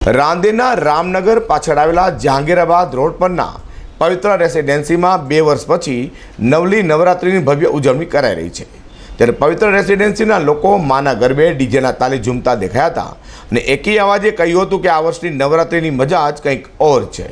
રાંદેરના રામનગર પાછળ આવેલા જહાંગીરાબાદ રોડ પરના પવિત્ર રેસિડેન્સીમાં 2 વર્ષ પછી નવલી નવરાત્રિની ભવ્ય ઉજવણી કરાઈ રહી છે। ત્યારે પવિત્ર રેસિડેન્સીના લોકો માના ગરબે ડીજેના તાલે ઝૂમતા દેખાયા હતા અને એકી અવાજે કહ્યું હતું કે આ વર્ષની નવરાત્રિની મજા જ કંઈક ઓર છે।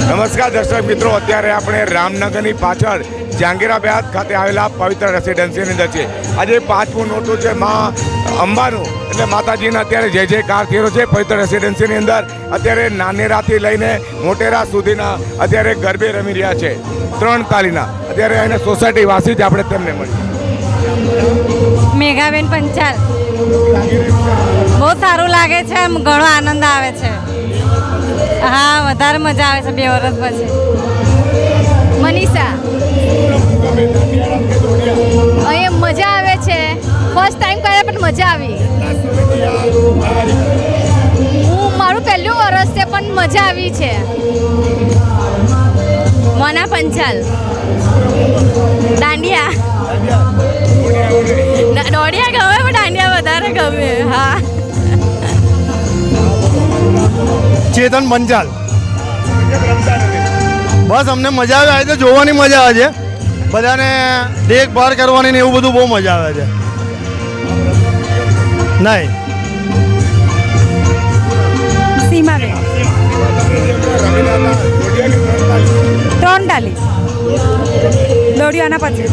નમસ્કાર દર્શક મિત્રો, અત્યારે આપણે રામનગરની પાછળ જહાંગીરાબાદ ખાતે આવેલા પવિત્ર રેસિડેન્સીની અંદર છે। આજે 5મું નોરતું છે મા અંબાનું, એટલે માતાજીના અત્યારે જય જયકાર થઈ રહ્યો છે। પવિત્ર રેસિડેન્સીની અંદર અત્યારે નાનેરાથી લઈને મોટેરા સુધીના અત્યારે ગરબે રમી રહ્યા છે 3 તાલીના। અત્યારે એને સોસાયટી વાસી જ આપણે તેમને મળીએ। મેઘાબેન પંચાલ, બહુ સારું લાગે છે, ઘણો આનંદ આવે છે। હા, વધારે મજા આવે છે 2 વર્ષ પછી। મનીષા, અહીંયા મજા આવે છે, ફર્સ્ટ ટાઈમ કર્યા પણ મજા આવી। મારું પહેલું વર્ષ છે પણ મજા આવી છે। મોના પંચાલ, દાંડિયા દોડિયા ગમે પણ દાંડિયા વધારે ગમે। હા, ચેતન પંચાલ, બસ અમને મજા આવે છે, જોવાની મજા આવે છે, બધાને દેખભાળ કરવાની ને એવું બધું બહુ મજા આવે છે। નહીં સીમાબેન, 3 તાલી દોડિયાના પછી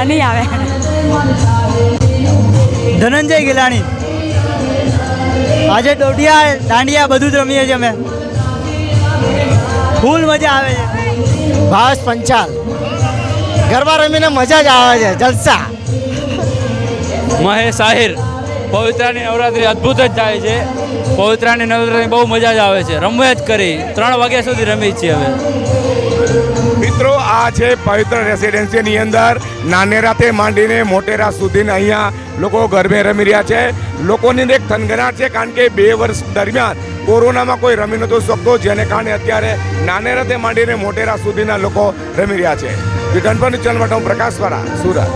નહીં આવે। ધનંજય ગિલાણી, આજે દોડિયા દાંડિયા બધું જ રમીએ છીએ અમે, ફૂલ મજા આવે છે। ભાસ પંચાલ, ગરબા રમીને મજા જ આવે છે, જલસા। મહેશ આહિર, પવિત્રાની નવરાત્રિ અદ્ભુત જ થાય છે। પવિત્રાની નવરાત્રિ બહુ મજા જ આવે છે, રમવા જ કરી 3 વાગ્યા સુધી રમી છીએ હવે। મિત્રો, આ છે પવિત્ર રેસિડેન્સીની અંદર નાનેરાથી માંડીને મોટેરા સુધીને અહીંયા લોકો ગરબે રમી રહ્યા છે। લોકોની એક થનગનાટ છે, કારણ કે 2 વર્ષ દરમિયાન કોરોનામાં કોઈ રમી નહોતું શકતો, જેને કારણે અત્યારે નાનેરાથી માંડીને મોટેરા સુધીના લોકો રમી રહ્યા છે. ગણપતિ ચેનલ માટે હું પ્રકાશ વાળા, સુરત.